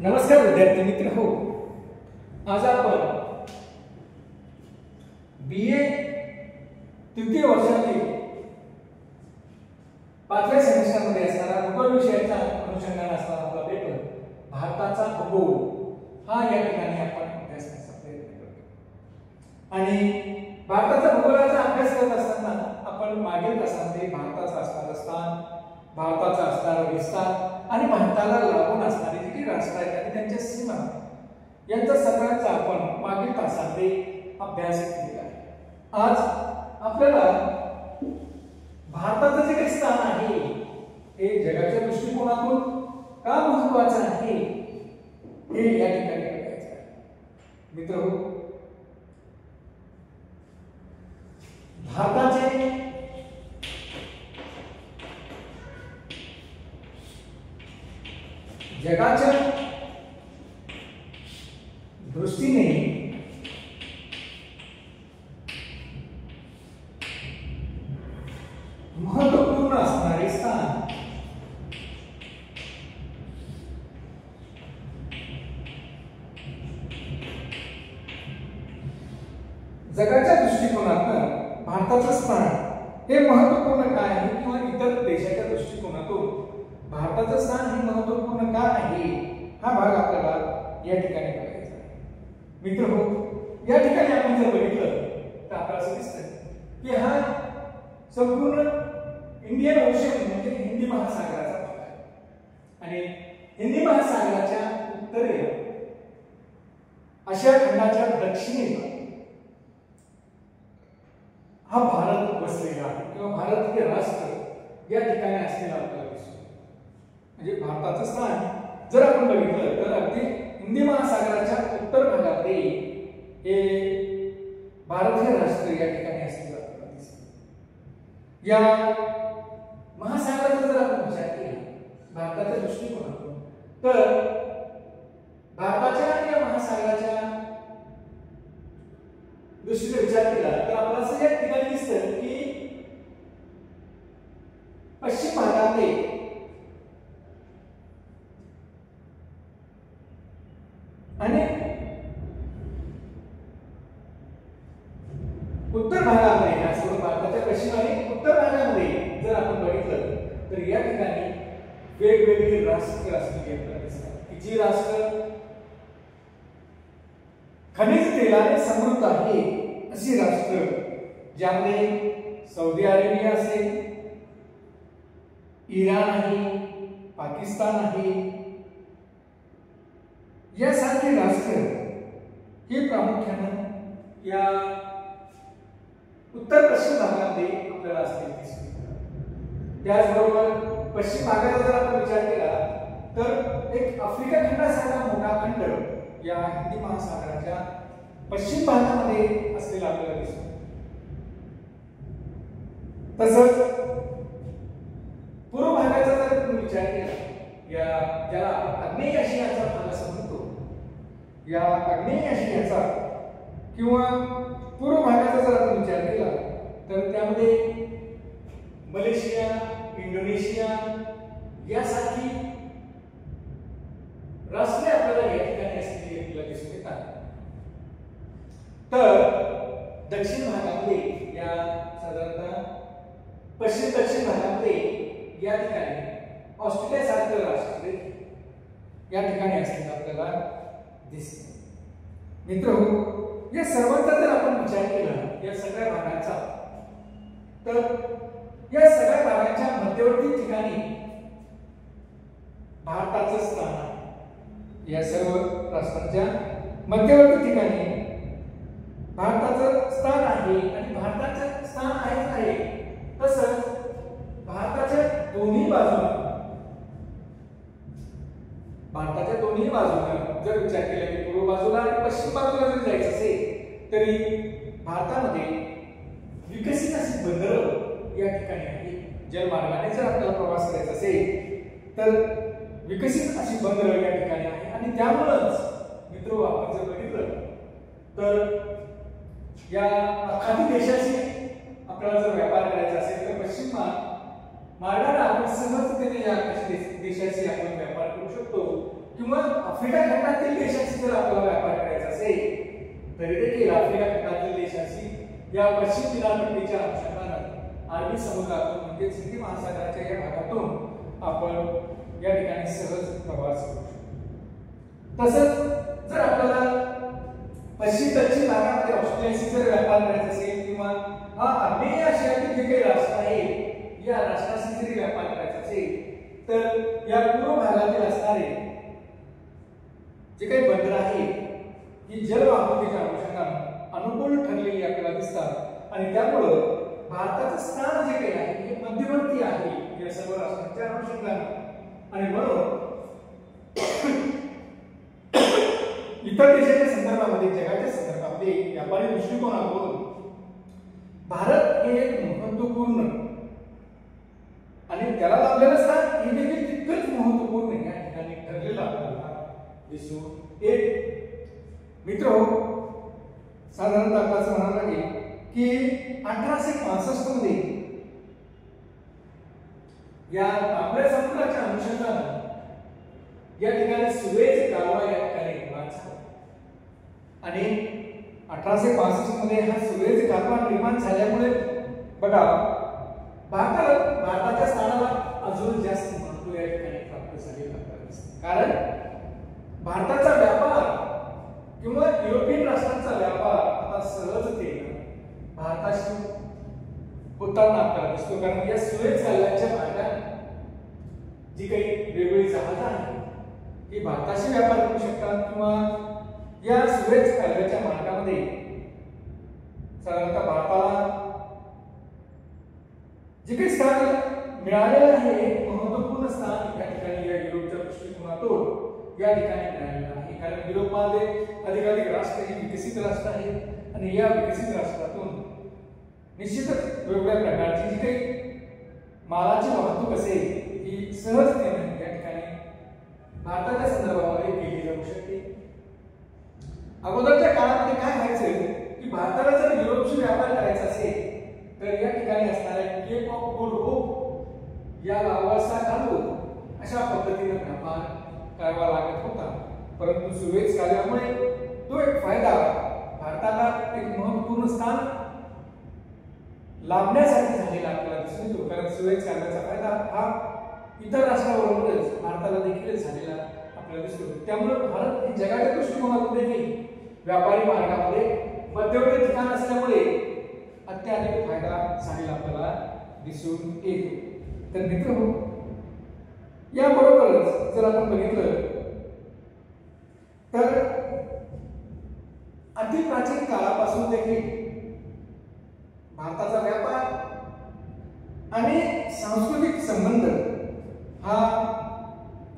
नमस्कार विद्यार्थी मित्र हो, आज आपण BA तृतीय वर्षातील 5व्या सेमिस्टरमध्ये असणारा भूगोल विषयाचा अनुषंगाने असणारा आपला पेपर भारताचा भूगोल हा या ठिकाणी आपण अभ्यास करण्याचा प्रयत्न करतो। आणि भारताचा भूगोलाचा अभ्यास करत असताना आपण मागील तासामध्ये भारताचा असणारा स्थान, भारताचा असणारा विस्तार आणि भारताला लागून असणारी जी राष्ट्र आहेत आणि त्यांच्या सीमा यांचा सगळ्यांचा आपण मागील तासामध्ये अभ्यास केलेला आहे। आज आपल्याला भारताचं जे काही स्थान आहे हे जगाच्या दृष्टिकोनातून का महत्त्वाचं आहे हे या ठिकाणी बघायचं आहे। मित्रहो, भारताचे जगाच्या दृष्टीने महत्त्वपूर्ण असणारे स्थान जगाच्या दृष्टिकोनातून भारताचं स्थान हे महत्त्वपूर्ण काय आहे किंवा इतर देशाच्या दृष्टिकोनातून भारताचं स्थान हे महत्त्वपूर्ण का आहे हा भाग आपल्याला या ठिकाणी बघायचा आहे। मित्रहो, या ठिकाणी आपण जर बघितलं तर आपल्याला असं दिसतं की हा संपूर्ण इंडियन ओशन म्हणजे हिंदी महासागराचा भाग आहे आणि हिंदी महासागराच्या उत्तरेला आशिया खंडाच्या दक्षिणेला हा भारत वसलेला आहे किंवा भारत हे राष्ट्र या ठिकाणी असलेला आपल्याला दिसतो। म्हणजे भारताचं स्थान जर आपण बघितलं तर अगदी हिंदी महासागराच्या उत्तर भागामध्ये हे भारत हे राष्ट्र या ठिकाणी असलेलं आपल्याला दिसतं। या महासागराचा जर आपण विचार केला भारताच्या दृष्टिकोनातून तर भारताच्या या महासागराच्या दृष्टीने विचार केला तर आपल्याला असं या ठिकाणी दिसतं की पश्चिम भागामध्ये आणि उत्तर भागामध्ये असं भारताच्या पश्चिम आणि उत्तर भागामध्ये जर आपण बघितलं तर या ठिकाणी वेगवेगळी राष्ट्र असलेली आपल्याला दिसतात की जी राष्ट्र खनिज तेलाने समृद्ध आहे अशी राष्ट्र ज्यामध्ये सौदी अरेबिया असेल, इराण आहे, पाकिस्तान आहे, यासारखे राष्ट्र हे प्रामुख्याने या उत्तर पश्चिम भागामध्ये आपल्याला असलेले दिसतात। त्याचबरोबर पश्चिम भागाचा जर आपण विचार केला तर एक आफ्रिका खंडासारखा मोठा खंड या हिंदी महासागराच्या पश्चिम भागामध्ये असलेला आपल्याला दिसतो। तसंच पूर्व भागाचा जर आपण विचार केला या ज्याला आग्नेय आशियाचा भाग असं म्हणतो, या आग्नेय आशियाचा किंवा पूर्व भागाचा जर आपण विचार केला तर त्यामध्ये मलेशिया, इंडोनेशिया यासारखी राष्ट्रे आपल्याला या ठिकाणी असलेली आपल्याला दिसून येतात। तर दक्षिण भागामध्ये या साधारणतः पश्चिम दक्षिण भागामध्ये या ठिकाणी ऑस्ट्रेलिया सारखं राष्ट्र या ठिकाणी असलेलं आपल्याला दिसतं। मित्रहो, या सर्वांचा जर आपण विचार केला या सगळ्या भागांचा तर या सगळ्या भागांच्या मध्यवर्ती ठिकाणी भारताचं स्थान आहे। या सर्व राष्ट्रांच्या मध्यवर्ती ठिकाणी भारताचं स्थान आहे आणि भारताचं स्थान आहे तसंच भारताच्या दोन्ही बाजूला जर विचार केला की पूर्व बाजूला आणि पश्चिम बाजूला जर जायचं असेल तरी भारतामध्ये विकसित अशी बंदरं या ठिकाणी आहेत। जलमार्गाने जर आपल्याला प्रवास करायचा असेल तर विकसित अशी बंदरं या ठिकाणी आहे आणि त्यामुळेच मित्र आपण जर बघितलं तर या खाली देशाशी आपल्याला जर व्यापार करायचा असेल तर पश्चिम मार्गाने आपण सहजतेने या देशाशी आपण व्यापार करू शकतो किंवा आफ्रिका खंडातील देशांशी जर आपल्याला व्यापार करायचा असेल तरी देखील आफ्रिका खंडातील देशांशी या पश्चिम किनारपट्टीच्या अनुषंगाने अरबी समुद्रातून म्हणजे हिंदी महासागराच्या या भागातून आपण या ठिकाणी सहज प्रवास करू शकतो। तसंच जर आपल्याला पश्चिम दक्षिण भागामध्ये ऑस्ट्रेलियाशी जर व्यापार करायचा असेल किंवा आग्नेय आशियातील जे काही राष्ट्र आहेत या राष्ट्राशी जरी व्यापार करायचा असेल तर या पूर्व भागातील असणारे जे काही बंदर आहेत ही जलवाहतुकीच्या अनुषंगाने अनुकूल ठरलेली आपल्याला दिसतात आणि त्यामुळे भारताचं स्थान जे काही आहे हे मध्यवर्ती आहे या सर्व राष्ट्रांच्या अनुषंगाने आणि म्हणून इतर देशाच्या संदर्भामध्ये जगाच्या संदर्भामध्ये व्यापारी दृष्टिकोनातून भारत हे एक महत्त्वपूर्ण आणि त्याला लाभलेलं स्थान हे देखील तितकंच महत्त्वपूर्ण या ठिकाणी ठरलेलं आपल्याला दिसून येते। मित्र साधारणतः आपल्याला असं म्हणावं लागेल की 1865 मध्ये या आपल्या समुद्राच्या अनुषंगाने या ठिकाणी सुएझ कालवा या ठिकाणी निर्माण झाला आणि 1865 मध्ये हा सुएझ कालवा निर्माण झाल्यामुळे बघा भारताच्या स्थानाला अजून जास्त महत्त्व या ठिकाणी प्राप्त झालेलं आपल्याला दिसतं। कारण भारताचा व्यापार किंवा युरोपियन राष्ट्रांचा व्यापार आता सहजतेने भारताशी होताना आपल्याला दिसतो कारण या सुएझ कालव्याच्या मार्गाने जी काही वेगवेगळी जहाजं आहेत ही भारताशी व्यापार करू शकतात किंवा या सुएझ कालव्याच्या मार्गामध्ये साधारणतः भारताला जे काही स्थान मिळालेलं आहे एक महत्त्वपूर्ण स्थान या ठिकाणी या युरोपच्या दृष्टिकोनातून या ठिकाणी मिळालेलं आहे कारण युरोपमध्ये अधिकाधिक राष्ट्र ही विकसित राष्ट्र आहेत आणि या विकसित राष्ट्रातून निश्चितच वेगवेगळ्या प्रकारची जी काही मालाची वाहतूक असेल ही सहजतेने या ठिकाणी भारताच्या संदर्भामध्ये केली जाऊ शकते। अगोदरच्या काळामध्ये काय व्हायचं की भारताला जर युरोपशी व्यापार करायचा असेल तर या ठिकाणी असणाऱ्या केप ऑफ गुड होप या लावासा घालून अशा पद्धतीने व्यापार करावा लागत होता परंतु सुएझ कालव्यामुळे तो एक फायदा भारताला एक महत्त्वपूर्ण स्थान लाभण्यासाठी झालेला आपल्याला दिसून येतो कारण सुएझ कालव्याचा फायदा हा इतर राष्ट्राबरोबरच भारताला देखील झालेला आपल्याला दिसतो। त्यामुळे भारत हे जगाच्या दृष्टिकोनातून देखील व्यापारी मार्गामध्ये मध्यवर्ती ठिकाण असल्यामुळे अत्याधिक फायदा झालेला आपल्याला दिसून येतो। तर मित्रहो याबरोबरच जर आपण बघितलं तर अति प्राचीन काळापासून देखील भारताचा व्यापार आणि सांस्कृतिक संबंध हा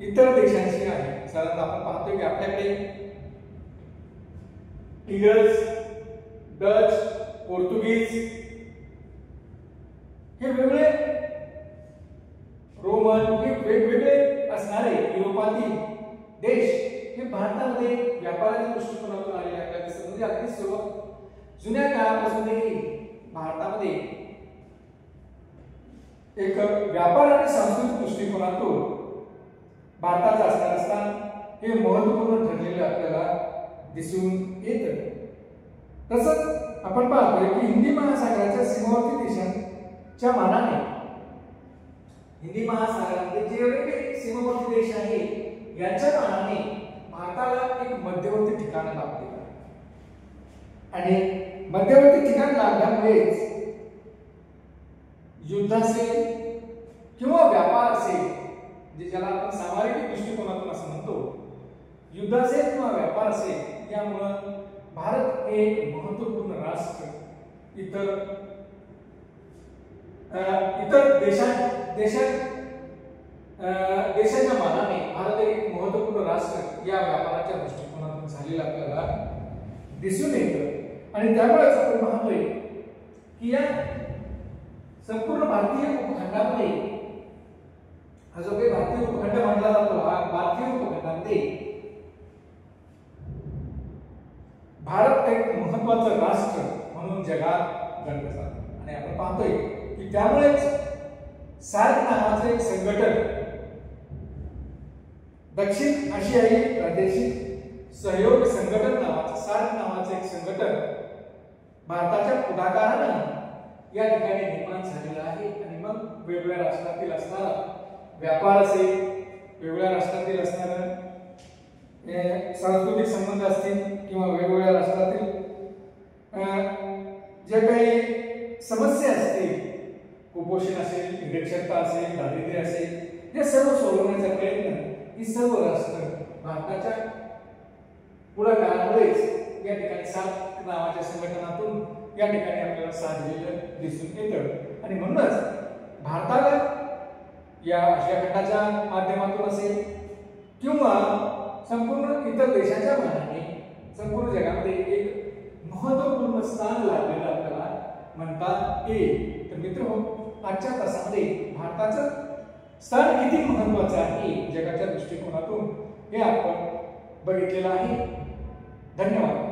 इतर देशांशी आहे। साधारणतः आपण पाहतोय की आपल्याकडे इंग्रज, डच, पोर्तुगीज हे वेगळे रोमन हे वेगवेगळे असणारे युरोपातील देश हे भारतामध्ये व्यापाराच्या दृष्टिकोनातून आलेले आपल्याला दिसतात। म्हणजे अगदी सुरुवात जुन्या काळापासून देखील भारतामध्ये एक व्यापार आणि सांस्कृतिक दृष्टिकोनातून भारताचं असणारं स्थान हे महत्त्वपूर्ण ठरलेलं आपल्याला दिसून येतं। तसंच आपण पाहतोय की हिंदी महासागराच्या सीमावर्ती देशांच्या मानाने हिंदी महासागरामध्ये जे वेगवेगळे सीमावर्ती देश आहेत यांच्या मानाने भारताला एक मध्यवर्ती ठिकाण लाभलेलं आहे आणि मध्यवर्ती ठिकाण लाभल्यामुळेच युद्ध असेल किंवा व्यापार असेल जे ज्याला आपण सामरिक दृष्टिकोनातून असं म्हणतो युद्ध असेल किंवा व्यापार असेल यामुळे भारत हे एक महत्त्वपूर्ण राष्ट्र इतर देशाच्या मानाने भारत एक महत्त्वपूर्ण राष्ट्र या व्यापाराच्या दृष्टिकोनातून झालेला आपल्याला दिसून येतं आणि त्यामुळेच आपण पाहतोय की या संपूर्ण भारतीय उपखंडामध्ये हा जो काही भारतीय उपखंड मानला जातो हा भारतीय उपखंडामध्ये भारत एक महत्त्वाचं राष्ट्र म्हणून जगात गणलं जातं आणि आपण पाहतोय की त्यामुळेच सार्क नावाचं एक संघटन दक्षिण आशियाई प्रादेशिक सहयोग संघटन नावाचं सार्क नावाचं एक संघटन भारताच्या पुढाकाराने या ठिकाणी निर्माण झालेलं आहे आणि मग वेगवेगळ्या राष्ट्रातील असणारा व्यापार असेल, वेगवेगळ्या राष्ट्रातील असणारे सांस्कृतिक संबंध असतील किंवा वेगवेगळ्या राष्ट्रातील जे काही समस्या असतील, कुपोषण असेल, निरक्षरता असेल, दारिद्र्य असेल, हे सर्व सोडवण्याचा प्रयत्न ही सर्व राष्ट्र भारताच्या पुढाकारामुळेच या ठिकाणी सार्क नावाच्या संघटनातून या ठिकाणी आपल्याला साधलेलं दिसून येतं आणि म्हणूनच भारताला या आशिया खंडाच्या माध्यमातून असेल किंवा संपूर्ण इतर देशाच्या मानाने संपूर्ण जगामध्ये एक महत्त्वपूर्ण स्थान लाभलेलं आपल्याला म्हणता येईल. तर मित्रहो, आजच्या तासामध्ये भारताचं स्थान किती महत्त्वाचं आहे जगाच्या दृष्टिकोनातून हे आपण बघितलेलं आहे. धन्यवाद.